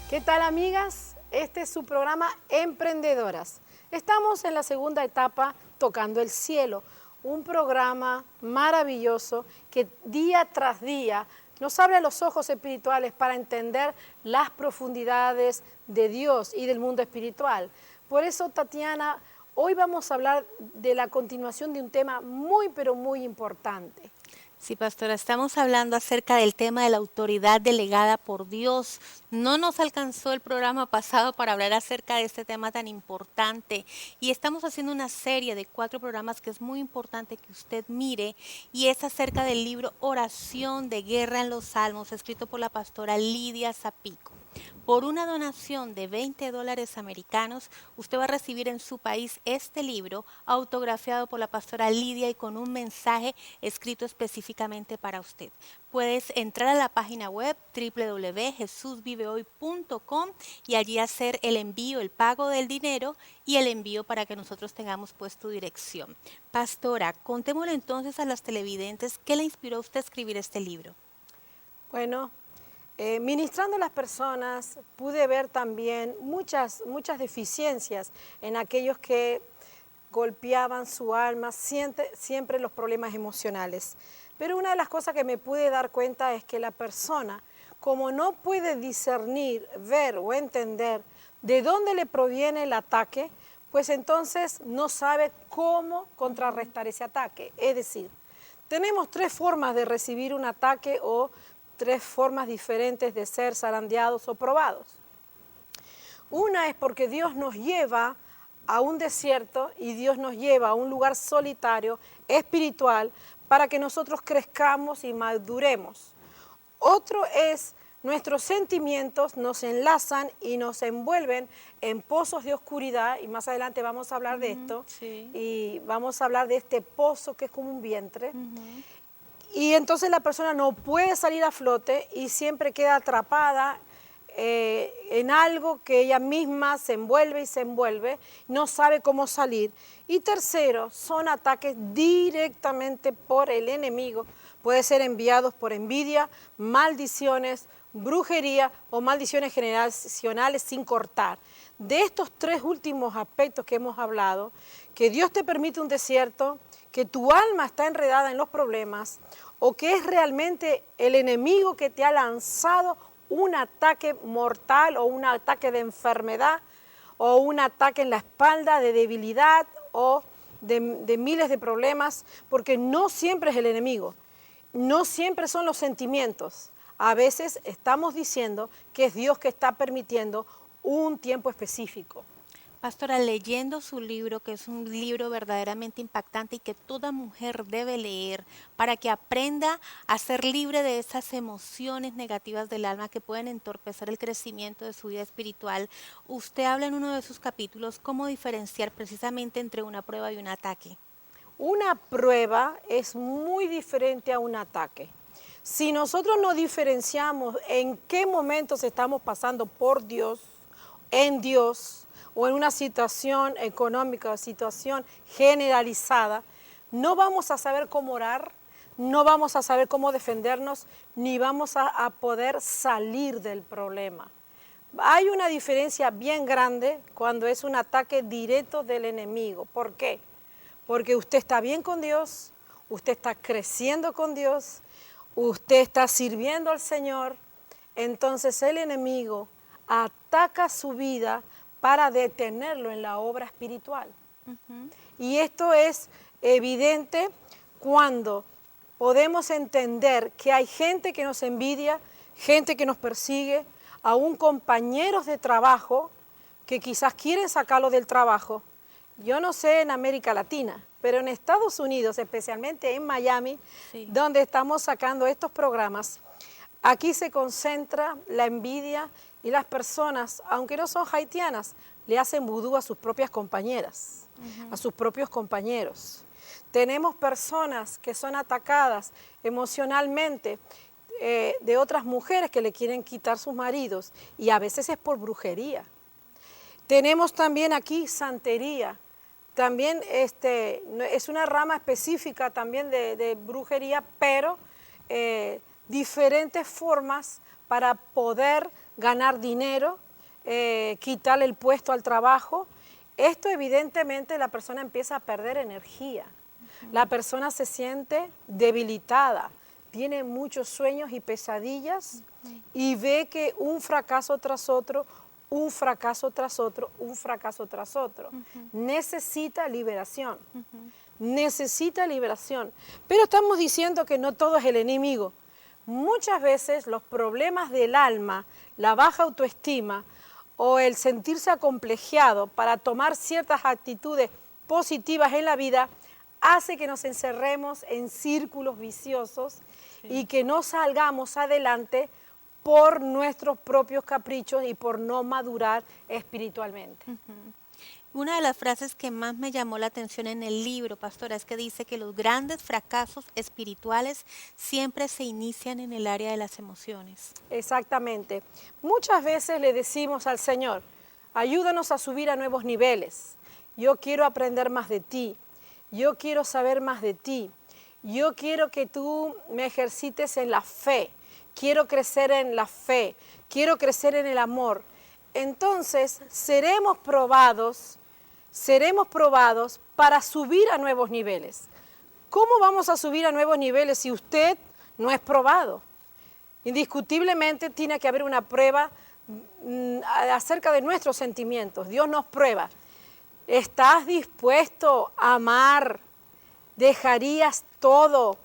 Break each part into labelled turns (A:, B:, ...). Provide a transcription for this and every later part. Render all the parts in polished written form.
A: ¿Qué tal, amigas? Este es su programa Emprendedoras. Estamos en la segunda etapa Tocando el Cielo, un programa maravilloso que día tras día nos abre los ojos espirituales para entender las profundidades de Dios y del mundo espiritual. Por eso, Tatiana, hoy vamos a hablar de la continuación de un tema muy, pero muy importante.
B: Sí, pastora, estamos hablando acerca del tema de la autoridad delegada por Dios. No nos alcanzó el programa pasado para hablar acerca de este tema tan importante y estamos haciendo una serie de 4 programas que es muy importante que usted mire y es acerca del libro Oración de Guerra en los Salmos, escrito por la pastora Lidia Zapico. Por una donación de $20 americanos, usted va a recibir en su país este libro autografiado por la pastora Lidia y con un mensaje escrito específicamente para usted. Puedes entrar a la página web www.jesusvivehoy.com y allí hacer el envío, el pago del dinero y el envío para que nosotros tengamos pues tu dirección. Pastora, contémosle entonces a las televidentes qué le inspiró a usted a escribir este libro.
A: Bueno, ministrando a las personas pude ver también muchas deficiencias en aquellos que golpeaban su alma, siempre los problemas emocionales. Pero una de las cosas que me pude dar cuenta es que la persona, como no puede discernir, ver o entender de dónde le proviene el ataque, pues entonces no sabe cómo contrarrestar ese ataque. Es decir, tenemos 3 formas de recibir un ataque o 3 formas diferentes de ser zarandeados o probados. Una es porque Dios nos lleva a un desierto y Dios nos lleva a un lugar solitario, espiritual, para que nosotros crezcamos y maduremos. Otro es nuestros sentimientos nos enlazan y nos envuelven en pozos de oscuridad, y más adelante vamos a hablar de esto,
B: Sí.
A: y vamos a hablar de este pozo que es como un vientre. Y entonces la persona no puede salir a flote y siempre queda atrapada en algo que ella misma se envuelve, no sabe cómo salir. Y tercero, son ataques directamente por el enemigo. Puede ser enviados por envidia, maldiciones, brujería o maldiciones generacionales sin cortar. De estos 3 últimos aspectos que hemos hablado, que Dios te permite un desierto, que tu alma está enredada en los problemas o que es realmente el enemigo que te ha lanzado un ataque mortal o un ataque de enfermedad o un ataque en la espalda de debilidad o de miles de problemas, porque no siempre es el enemigo, no siempre son los sentimientos. A veces estamos diciendo que es Dios que está permitiendo un tiempo específico.
B: Pastora, leyendo su libro, que es un libro verdaderamente impactante y que toda mujer debe leer para que aprenda a ser libre de esas emociones negativas del alma que pueden entorpecer el crecimiento de su vida espiritual, usted habla en uno de sus capítulos cómo diferenciar precisamente entre una prueba y un ataque.
A: Una prueba es muy diferente a un ataque. Si nosotros no diferenciamos en qué momentos estamos pasando por Dios, en Dios, o en una situación económica, situación generalizada, no vamos a saber cómo orar, no vamos a saber cómo defendernos, ni vamos a poder salir del problema. Hay una diferencia bien grande cuando es un ataque directo del enemigo. ¿Por qué? Porque usted está bien con Dios, usted está creciendo con Dios, usted está sirviendo al Señor, entonces el enemigo ataca su vida para detenerlo en la obra espiritual. Y esto es evidente cuando podemos entender que hay gente que nos envidia, gente que nos persigue, aún compañeros de trabajo que quizás quieren sacarlo del trabajo. Yo no sé en América Latina, pero en Estados Unidos, especialmente en Miami,
B: Sí.
A: donde estamos sacando estos programas, aquí se concentra la envidia y las personas, aunque no son haitianas, le hacen vudú a sus propias compañeras, a sus propios compañeros. Tenemos personas que son atacadas emocionalmente de otras mujeres que le quieren quitar sus maridos y a veces es por brujería. Tenemos también aquí santería. También es una rama específica también de brujería, pero diferentes formas para poder ganar dinero, quitarle el puesto al trabajo. Esto evidentemente la persona empieza a perder energía. La persona se siente debilitada, tiene muchos sueños y pesadillas y ve que un fracaso tras otro, un fracaso tras otro, un fracaso tras otro. Necesita liberación. Necesita liberación. Pero estamos diciendo que no todo es el enemigo. Muchas veces los problemas del alma, la baja autoestima o el sentirse acomplejeado para tomar ciertas actitudes positivas en la vida hace que nos encerremos en círculos viciosos y que no salgamos adelante por nuestros propios caprichos y por no madurar espiritualmente.
B: Una de las frases que más me llamó la atención en el libro, pastora, es que dice que los grandes fracasos espirituales siempre se inician en el área de las emociones.
A: Exactamente. Muchas veces le decimos al Señor, ayúdanos a subir a nuevos niveles. Yo quiero aprender más de ti. Yo quiero saber más de ti. Yo quiero que tú me ejercites en la fe. Quiero crecer en la fe. Quiero crecer en el amor. Entonces seremos probados para subir a nuevos niveles. ¿Cómo vamos a subir a nuevos niveles si usted no es probado? Indiscutiblemente tiene que haber una prueba acerca de nuestros sentimientos. Dios nos prueba. ¿Estás dispuesto a amar? ¿Dejarías todo?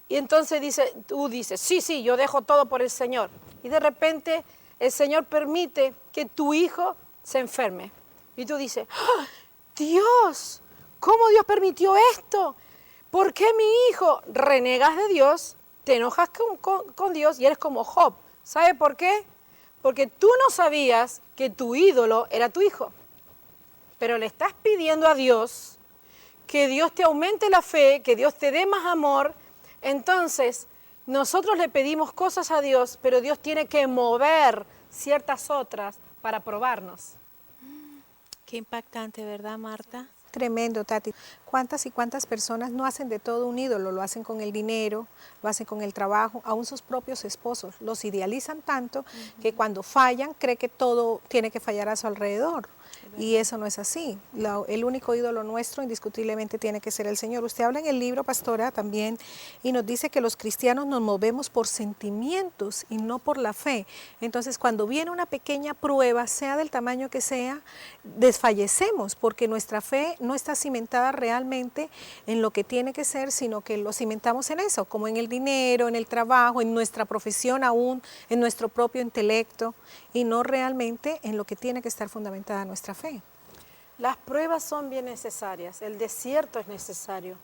A: Y entonces tú dices, sí, yo dejo todo por el Señor. Y de repente el Señor permite que tu hijo se enferme. Y tú dices, ¡oh, Dios! ¿Cómo Dios permitió esto? ¿Por qué mi hijo? Renegas de Dios, te enojas con Dios y eres como Job. ¿Sabe por qué? Porque tú no sabías que tu ídolo era tu hijo. Pero le estás pidiendo a Dios que Dios te aumente la fe, que Dios te dé más amor. Entonces, nosotros le pedimos cosas a Dios, pero Dios tiene que mover ciertas otras para probarnos.
B: Qué impactante, ¿verdad, Marta?
C: Tremendo, Tati. ¿Cuántas y cuántas personas no hacen de todo un ídolo? Lo hacen con el dinero, lo hacen con el trabajo, aún sus propios esposos. Los idealizan tanto que cuando fallan cree que todo tiene que fallar a su alrededor. Y eso no es así. El único ídolo nuestro indiscutiblemente tiene que ser el Señor. Usted habla en el libro, pastora, también, y nos dice que los cristianos nos movemos por sentimientos y no por la fe. Entonces, cuando viene una pequeña prueba, sea del tamaño que sea, desfallecemos porque nuestra fe no está cimentada realmente en lo que tiene que ser, sino que lo cimentamos en eso, como en el dinero, en el trabajo, en nuestra profesión aún, en nuestro propio intelecto, y no realmente en lo que tiene que estar fundamentada nuestra fe.
A: Las pruebas son bien necesarias, el desierto es necesario.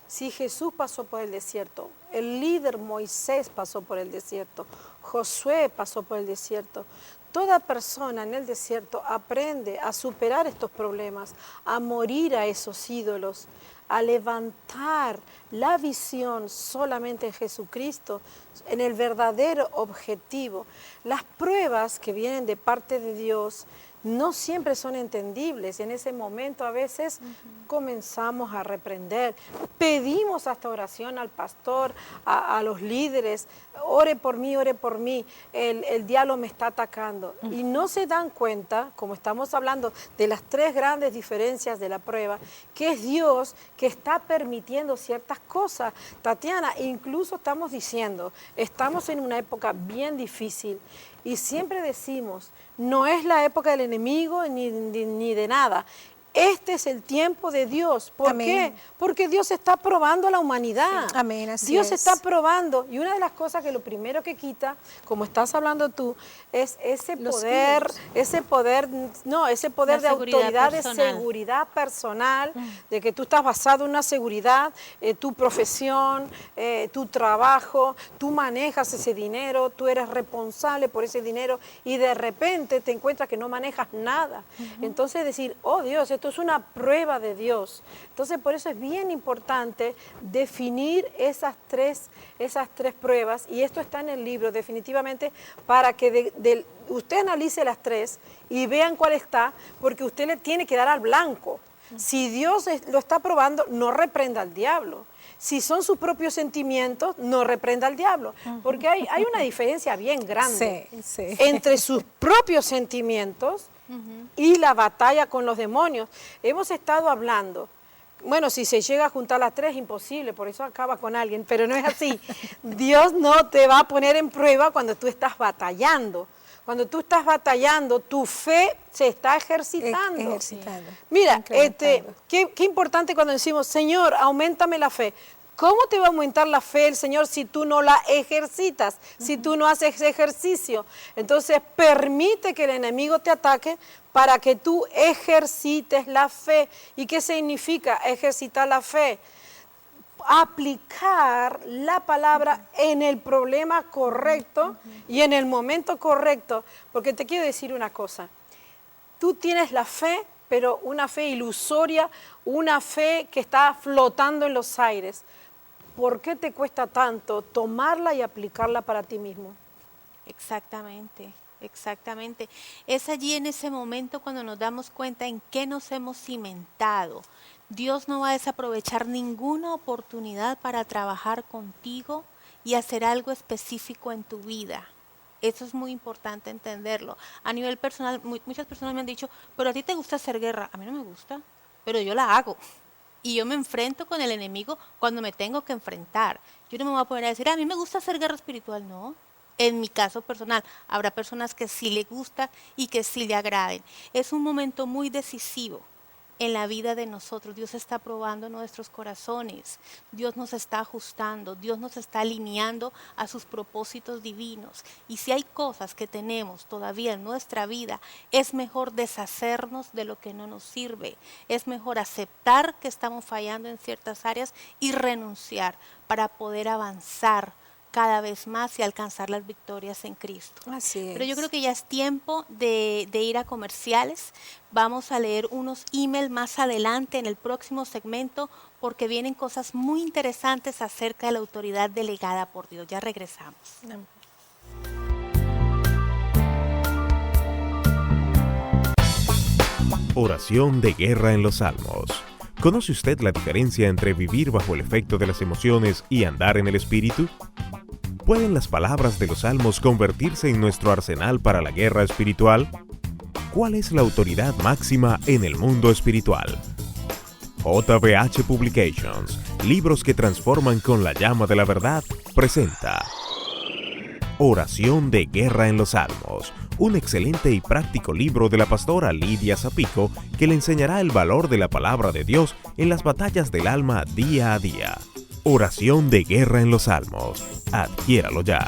A: Si Jesús pasó por el desierto, el líder Moisés pasó por el desierto, Josué pasó por el desierto. Toda persona en el desierto aprende a superar estos problemas, a morir a esos ídolos, a levantar la visión solamente en Jesucristo, en el verdadero objetivo. Las pruebas que vienen de parte de Dios no siempre son entendibles. En ese momento a veces comenzamos a reprender, pedimos hasta oración al pastor, a los líderes, ore por mí, el diablo me está atacando. Y no se dan cuenta, como estamos hablando de las tres grandes diferencias de la prueba, que es Dios que está permitiendo ciertas cosas. Tatiana, incluso estamos diciendo, estamos en una época bien difícil y siempre decimos, no es la época del enemigo ni de nada. Este es el tiempo de Dios. ¿Por qué? Porque Dios está probando a la humanidad.
C: Sí. Amén, así
A: Dios
C: es.
A: está probando. Y una de las cosas que lo primero que quita, como estás hablando tú, es ese poder de autoridad, de seguridad personal, de que tú estás basado en una seguridad, tu profesión, tu trabajo, tú manejas ese dinero, tú eres responsable por ese dinero y de repente te encuentras que no manejas nada. Entonces decir, oh Dios, esto es una prueba de Dios. Entonces por eso es bien importante definir esas tres pruebas, y esto está en el libro definitivamente para que usted analice las tres y vean cuál está, porque usted le tiene que dar al blanco. Si Dios lo está probando, no reprenda al diablo. Si son sus propios sentimientos, no reprenda al diablo, porque hay una diferencia bien grande entre sus propios sentimientos y la batalla con los demonios. Hemos estado hablando, bueno, si se llega a juntar las tres, imposible, por eso acaba con alguien, pero no es así. Dios no te va a poner en prueba cuando tú estás batallando. Cuando tú estás batallando, tu fe se está ejercitando. Mira, qué importante cuando decimos, Señor, auméntame la fe. ¿Cómo te va a aumentar la fe el Señor si tú no la ejercitas, si tú no haces ejercicio? Entonces, permite que el enemigo te ataque para que tú ejercites la fe. ¿Y qué significa ejercitar la fe? Aplicar la palabra en el problema correcto y en el momento correcto. Porque te quiero decir una cosa, tú tienes la fe, pero una fe ilusoria, una fe que está flotando en los aires. ¿Por qué te cuesta tanto tomarla y aplicarla para ti mismo?
B: Exactamente, exactamente. Es allí en ese momento cuando nos damos cuenta en qué nos hemos cimentado. Dios no va a desaprovechar ninguna oportunidad para trabajar contigo y hacer algo específico en tu vida. Eso es muy importante entenderlo. A nivel personal, muchas personas me han dicho, pero a ti te gusta hacer guerra. A mí no me gusta, pero yo la hago. Y yo me enfrento con el enemigo cuando me tengo que enfrentar. Yo no me voy a poner a decir, a mí me gusta hacer guerra espiritual, no. En mi caso personal, habrá personas que sí le gusta y que sí le agraden. Es un momento muy decisivo en la vida de nosotros. Dios está probando nuestros corazones, Dios nos está ajustando, Dios nos está alineando a sus propósitos divinos. Y si hay cosas que tenemos todavía en nuestra vida, es mejor deshacernos de lo que no nos sirve. Es mejor aceptar que estamos fallando en ciertas áreas y renunciar para poder avanzar cada vez más y alcanzar las victorias en Cristo.
C: Así es.
B: Pero yo creo que ya es tiempo de ir a comerciales. Vamos a leer unos emails más adelante en el próximo segmento porque vienen cosas muy interesantes acerca de la autoridad delegada por Dios. Ya regresamos.
D: Oración de guerra en los Salmos. ¿Conoce usted la diferencia entre vivir bajo el efecto de las emociones y andar en el espíritu? ¿Pueden las palabras de los salmos convertirse en nuestro arsenal para la guerra espiritual? ¿Cuál es la autoridad máxima en el mundo espiritual? JBH Publications, libros que transforman con la llama de la verdad, presenta Oración de guerra en los Salmos, un excelente y práctico libro de la pastora Lidia Zapico que le enseñará el valor de la palabra de Dios en las batallas del alma día a día. Oración de guerra en los Salmos. Adquiéralo ya.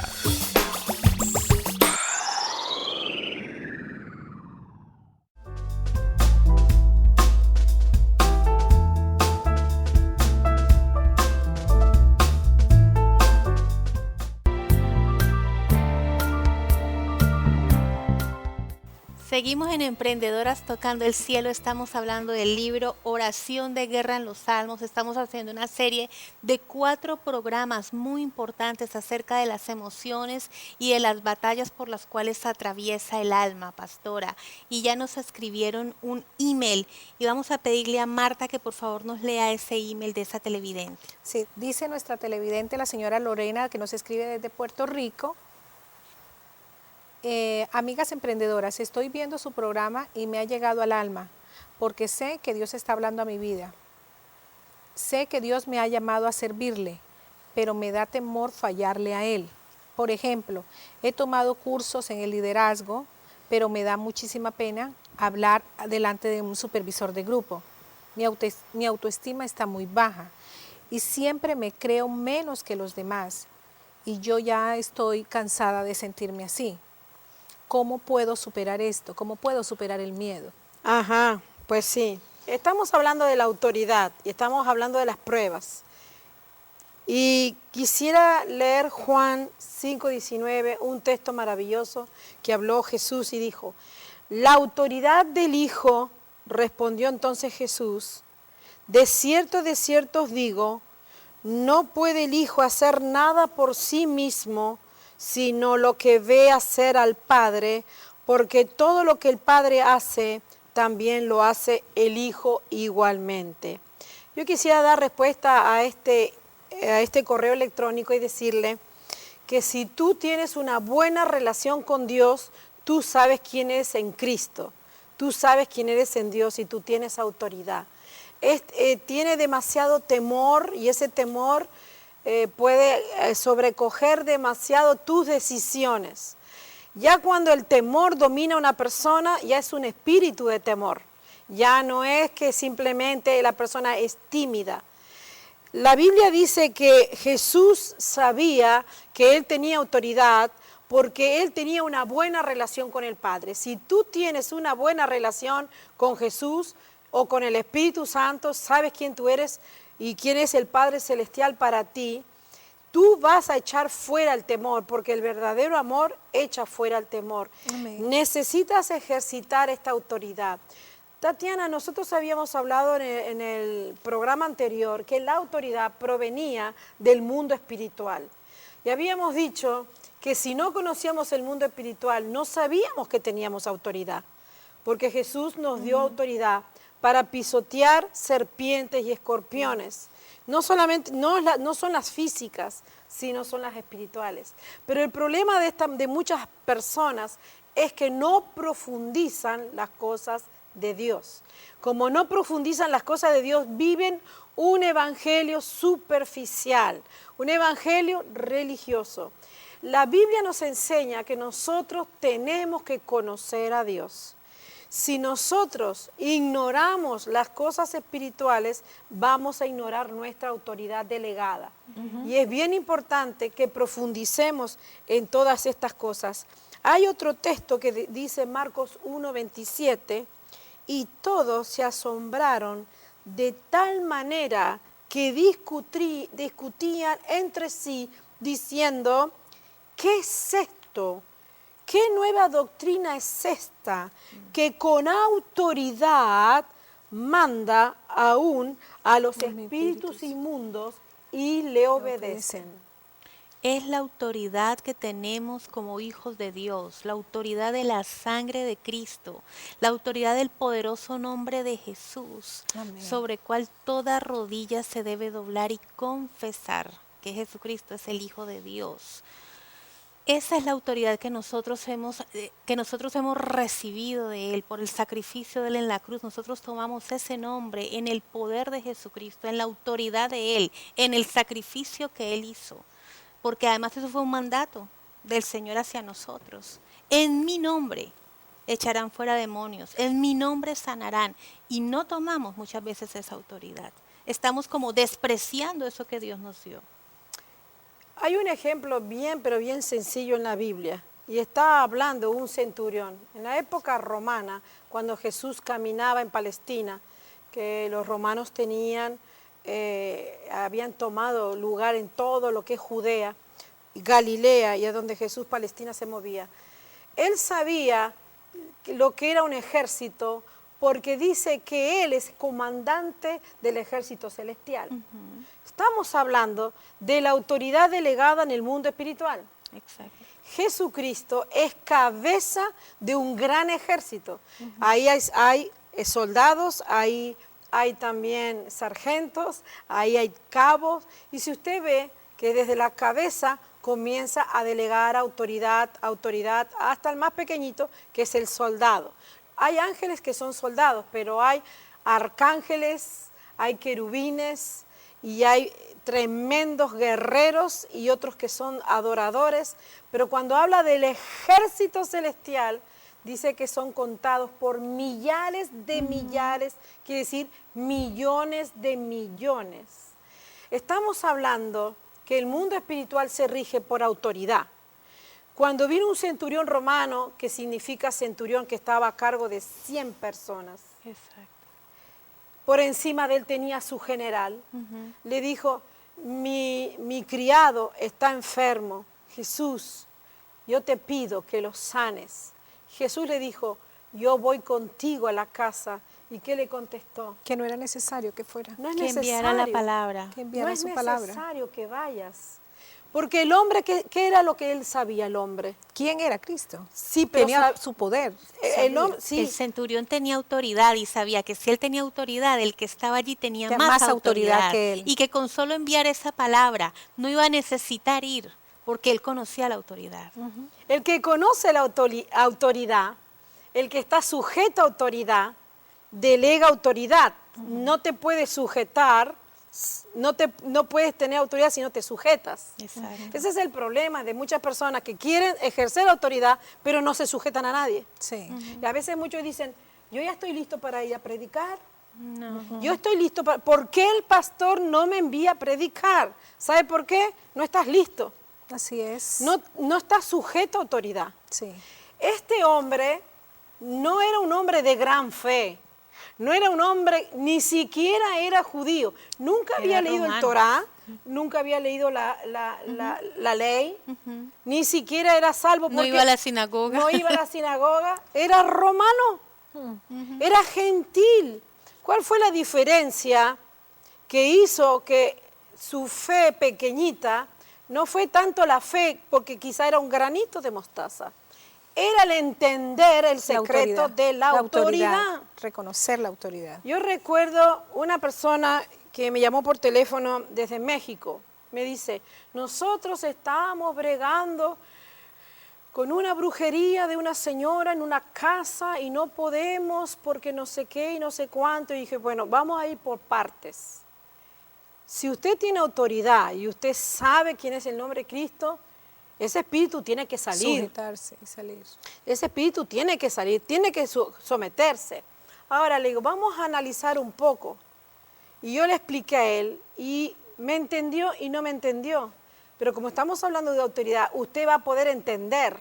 B: Seguimos en Emprendedoras Tocando el Cielo, estamos hablando del libro Oración de Guerra en los Salmos, estamos haciendo una serie de 4 programas muy importantes acerca de las emociones y de las batallas por las cuales atraviesa el alma, pastora. Y ya nos escribieron un email y vamos a pedirle a Marta que por favor nos lea ese email de esa televidente.
C: Sí, dice nuestra televidente, la señora Lorena, que nos escribe desde Puerto Rico. Amigas emprendedoras, estoy viendo su programa y me ha llegado al alma, porque sé que Dios está hablando a mi vida. Sé que Dios me ha llamado a servirle, pero me da temor fallarle a Él. Por ejemplo, he tomado cursos en el liderazgo, pero me da muchísima pena hablar delante de un supervisor de grupo. Mi autoestima está muy baja y siempre me creo menos que los demás y yo ya estoy cansada de sentirme así. ¿Cómo puedo superar esto? ¿Cómo puedo superar el miedo?
A: Ajá, pues sí. Estamos hablando de la autoridad y estamos hablando de las pruebas. Y quisiera leer Juan 5:19, un texto maravilloso que habló Jesús y dijo, la autoridad del Hijo, respondió entonces Jesús, de cierto os digo, no puede el Hijo hacer nada por sí mismo, sino lo que ve hacer al Padre, porque todo lo que el Padre hace, también lo hace el Hijo igualmente. Yo quisiera dar respuesta a este a este correo electrónico y decirle que si tú tienes una buena relación con Dios, tú sabes quién eres en Cristo, tú sabes quién eres en Dios y tú tienes autoridad. Tiene demasiado temor y ese temor puede sobrecoger demasiado tus decisiones. Ya cuando el temor domina a una persona, ya es un espíritu de temor. Ya no es que simplemente la persona es tímida. La Biblia dice que Jesús sabía que Él tenía autoridad porque Él tenía una buena relación con el Padre. Si tú tienes una buena relación con Jesús o con el Espíritu Santo, sabes quién tú eres y quién es el Padre Celestial para ti, tú vas a echar fuera el temor, porque el verdadero amor echa fuera el temor.
C: Amén.
A: Necesitas ejercitar esta autoridad. Tatiana, nosotros habíamos hablado en el programa anterior que la autoridad provenía del mundo espiritual. Y habíamos dicho que si no conocíamos el mundo espiritual, no sabíamos que teníamos autoridad, porque Jesús nos dio autoridad para pisotear serpientes y escorpiones. No solamente, no son las físicas, sino son las espirituales. Pero el problema de muchas personas es que no profundizan las cosas de Dios. Como no profundizan las cosas de Dios, viven un evangelio superficial, un evangelio religioso. La Biblia nos enseña que nosotros tenemos que conocer a Dios. Si nosotros ignoramos las cosas espirituales, vamos a ignorar nuestra autoridad delegada. Y es bien importante que profundicemos en todas estas cosas. Hay otro texto que dice Marcos 1:27, y todos se asombraron de tal manera que discutían entre sí, diciendo, ¿qué es esto? ¿Qué nueva doctrina es esta que con autoridad manda aún a los espíritus inmundos y le obedecen?
B: Es la autoridad que tenemos como hijos de Dios, la autoridad de la sangre de Cristo, la autoridad del poderoso nombre de Jesús,
C: Amén.
B: sobre cual toda rodilla se debe doblar y confesar que Jesucristo es el Hijo de Dios. Esa es la autoridad que nosotros hemos recibido de Él por el sacrificio de Él en la cruz. Nosotros tomamos ese nombre en el poder de Jesucristo, en la autoridad de Él, en el sacrificio que Él hizo. Porque además eso fue un mandato del Señor hacia nosotros. En mi nombre echarán fuera demonios, en mi nombre sanarán. Y no tomamos muchas veces esa autoridad. Estamos como despreciando eso que Dios nos dio.
A: Hay un ejemplo pero bien sencillo en la Biblia, y está hablando un centurión. En la época romana, cuando Jesús caminaba en Palestina, que los romanos habían tomado lugar en todo lo que es Judea, Galilea, y a donde Jesús, Palestina, se movía. Él sabía lo que era un ejército, porque dice que Él es comandante del ejército celestial. Estamos hablando de la autoridad delegada en el mundo espiritual.
B: Exacto.
A: Jesucristo es cabeza de un gran ejército. Ahí hay soldados, hay también sargentos, ahí hay cabos. Y si usted ve que desde la cabeza comienza a delegar autoridad hasta el más pequeñito, que es el soldado. Hay ángeles que son soldados, pero hay arcángeles, hay querubines y hay tremendos guerreros y otros que son adoradores. Pero cuando habla del ejército celestial, dice que son contados por millares de millares, quiere decir millones de millones. Estamos hablando que el mundo espiritual se rige por autoridad. Cuando vino un centurión romano, que significa centurión, que estaba a cargo de 100 personas,
B: Exacto.
A: por encima de él tenía a su general, le dijo, mi criado está enfermo, Jesús, yo te pido que lo sanes. Jesús le dijo, yo voy contigo a la casa. ¿Y qué le contestó?
C: Que no era necesario que fuera.
A: No es
B: Que enviara la palabra.
C: Que enviara
A: no es
C: su palabra.
A: necesario que vayas, Porque el hombre, ¿qué era lo que él sabía, el hombre?
C: ¿Quién era Cristo?
A: Sí, pero
C: Tenía su poder.
A: el hombre, sí.
B: El centurión tenía autoridad y sabía que si él tenía autoridad, el que estaba allí tenía
C: Tenía
B: más
C: más autoridad
B: autoridad
C: que él.
B: y que con solo enviar esa palabra no iba a necesitar ir porque él conocía la autoridad.
A: El que conoce la autoridad, el que está sujeto a autoridad, delega autoridad. No te puedes sujetar, no puedes tener autoridad si no te sujetas.
B: Exacto.
A: Ese es el problema de muchas personas que quieren ejercer autoridad, pero no se sujetan a nadie.
C: Sí.
A: Y a veces muchos dicen, yo ya estoy listo para ir a predicar.
B: No.
A: Yo estoy listo para... ¿Por qué el pastor no me envía a predicar? ¿Sabe por qué? No estás listo.
C: Así es.
A: No estás sujeto a autoridad.
C: Sí.
A: Este hombre no era un hombre de gran fe. No era un hombre, ni siquiera era judío. Nunca había
B: Era
A: leído el
B: romano.
A: Torá, nunca había leído la ley, ni siquiera era salvo.
B: No
A: porque
B: iba a la sinagoga.
A: No iba a la sinagoga, era romano, era gentil. ¿Cuál fue la diferencia que hizo que su fe pequeñita no fue tanto la fe, porque quizá era un granito de mostaza? Era el entender el secreto de la autoridad.
C: Reconocer la autoridad.
A: Yo recuerdo una persona que me llamó por teléfono desde México. Me dice, nosotros estábamos bregando con una brujería de una señora en una casa y no podemos porque no sé qué y no sé cuánto. Y dije, bueno, vamos a ir por partes. Si usted tiene autoridad y usted sabe quién es el nombre de Cristo, ese espíritu tiene que salir.
C: Sujetarse y salir.
A: Ese espíritu tiene que salir, tiene que someterse. Ahora le digo, vamos a analizar un poco. Y yo le expliqué a él y me entendió y no me entendió. Pero como estamos hablando de autoridad, usted va a poder entender.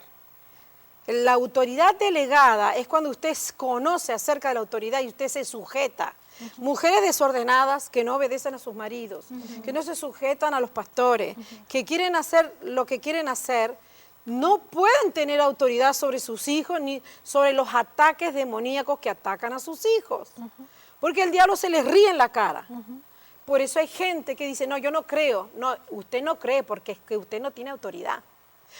A: La autoridad delegada es cuando usted conoce acerca de la autoridad y usted se sujeta. Mujeres desordenadas que no obedecen a sus maridos, que no se sujetan a los pastores, que quieren hacer lo que quieren hacer, no pueden tener autoridad sobre sus hijos ni sobre los ataques demoníacos que atacan a sus hijos. Porque el diablo se les ríe en la cara. Por eso hay gente que dice, no, yo no creo. No, usted no cree porque es que usted no tiene autoridad.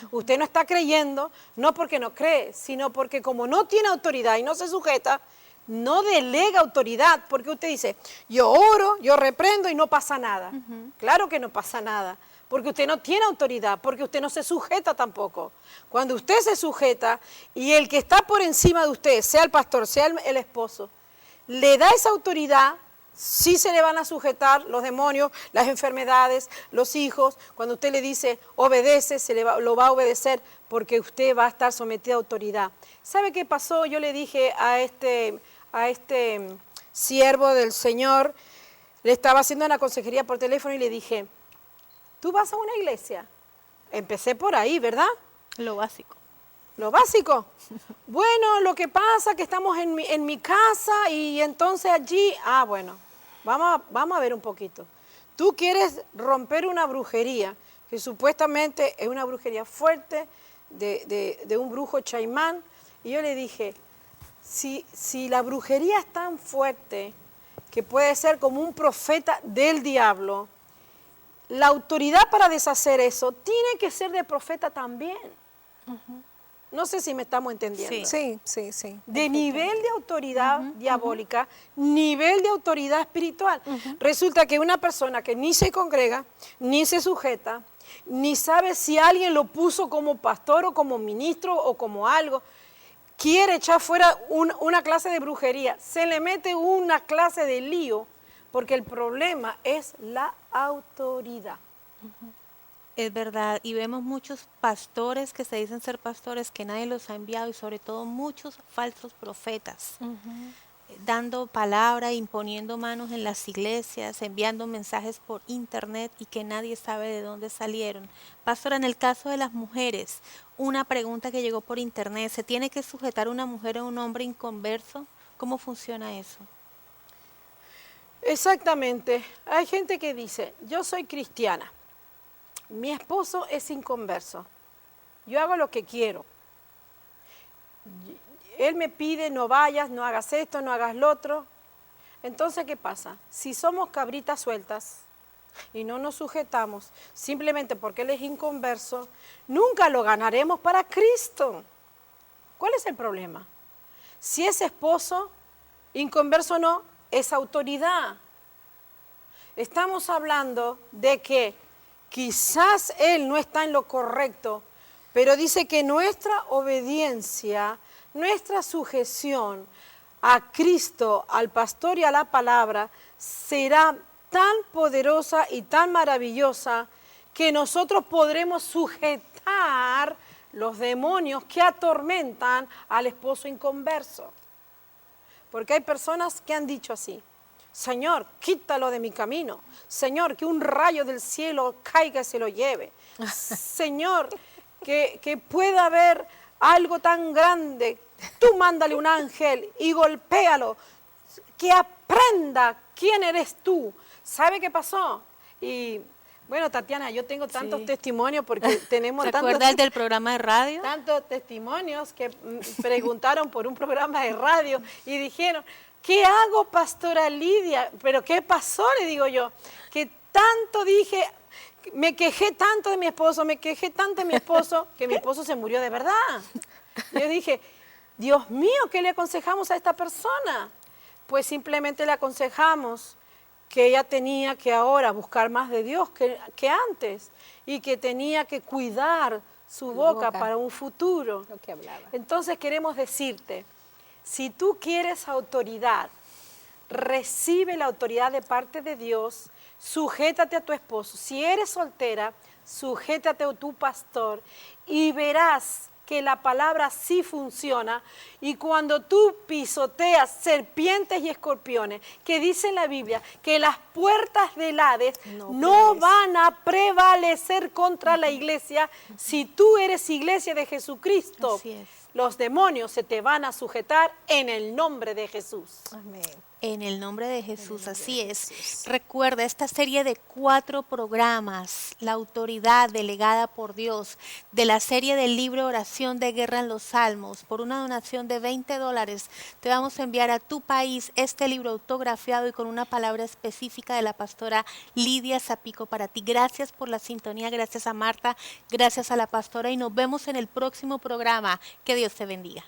A: Usted no está creyendo, no porque no cree, sino porque como no tiene autoridad y no se sujeta, no delega autoridad, porque usted dice, yo oro, yo reprendo y no pasa nada. Claro que no pasa nada, porque usted no tiene autoridad, porque usted no se sujeta tampoco. Cuando usted se sujeta y el que está por encima de usted, sea el pastor, sea el esposo, le da esa autoridad, sí se le van a sujetar los demonios, las enfermedades, los hijos. Cuando usted le dice obedece, lo va a obedecer porque usted va a estar sometido a autoridad. ¿Sabe qué pasó? Yo le dije a este siervo del Señor, le estaba haciendo una consejería por teléfono y le dije, ¿tú vas a una iglesia? Empecé por ahí, ¿verdad?
B: Lo básico.
A: Lo básico. Bueno, lo que pasa es que estamos en mi casa y entonces allí, bueno, vamos a ver un poquito. Tú quieres romper una brujería, que supuestamente es una brujería fuerte de un brujo chaimán. Y yo le dije, si la brujería es tan fuerte que puede ser como un profeta del diablo, la autoridad para deshacer eso tiene que ser de profeta también. No sé si me estamos entendiendo.
C: Sí.
A: De nivel de autoridad diabólica, nivel de autoridad espiritual. Resulta que una persona que ni se congrega, ni se sujeta, ni sabe si alguien lo puso como pastor o como ministro o como algo, quiere echar fuera una clase de brujería, se le mete una clase de lío, porque el problema es la autoridad.
B: Es verdad, y vemos muchos pastores que se dicen ser pastores que nadie los ha enviado y sobre todo muchos falsos profetas, dando palabra, imponiendo manos en las iglesias, enviando mensajes por internet y que nadie sabe de dónde salieron. Pastora, en el caso de las mujeres, una pregunta que llegó por internet, ¿se tiene que sujetar una mujer a un hombre inconverso? ¿Cómo funciona eso?
A: Exactamente. Hay gente que dice, yo soy cristiana, mi esposo es inconverso, yo hago lo que quiero. Él me pide, no vayas, no hagas esto, no hagas lo otro. Entonces, ¿qué pasa? Si somos cabritas sueltas, y no nos sujetamos simplemente porque él es inconverso, nunca lo ganaremos para Cristo. ¿Cuál es el problema? Si es esposo, inconverso o no, es autoridad. Estamos hablando de que quizás él no está en lo correcto, pero dice que nuestra obediencia, nuestra sujeción a Cristo, al pastor y a la palabra, será tan poderosa y tan maravillosa que nosotros podremos sujetar los demonios que atormentan al esposo inconverso. Porque hay personas que han dicho así: Señor, quítalo de mi camino. Señor, que un rayo del cielo caiga y se lo lleve. Señor, que pueda haber algo tan grande. Tú mándale un ángel y golpéalo. Que aprenda quién eres tú. ¿Sabe qué pasó? Y bueno, Tatiana, yo tengo tantos testimonios porque tenemos
B: ¿Recuerdas del programa de radio?
A: tantos testimonios que preguntaron por un programa de radio y dijeron: ¿qué hago, pastora Lidia? ¿Pero qué pasó? Le digo yo, que tanto dije, me quejé tanto de mi esposo, que mi esposo se murió de verdad. Yo dije, Dios mío, ¿qué le aconsejamos a esta persona? Pues simplemente le aconsejamos que ella tenía que ahora buscar más de Dios que antes y que tenía que cuidar su boca para un futuro.
C: Lo que hablaba.
A: Entonces queremos decirte, si tú quieres autoridad, recibe la autoridad de parte de Dios, sujétate a tu esposo. Si eres soltera, sujétate a tu pastor y verás que la palabra sí funciona. Y cuando tú pisoteas serpientes y escorpiones, que dice en la Biblia que las puertas del Hades no van a prevalecer contra la iglesia, si tú eres iglesia de Jesucristo.
B: Así es.
A: Los demonios se te van a sujetar en el nombre de Jesús.
C: Amén.
B: En el nombre de Jesús, así es. Recuerda esta serie de 4 programas, la autoridad delegada por Dios, de la serie del libro Oración de Guerra en los Salmos. Por una donación de $20 te vamos a enviar a tu país este libro autografiado y con una palabra específica de la pastora Lidia Zapico para ti. Gracias por la sintonía, gracias a Marta, gracias a la pastora y nos vemos en el próximo programa. Que Dios te bendiga.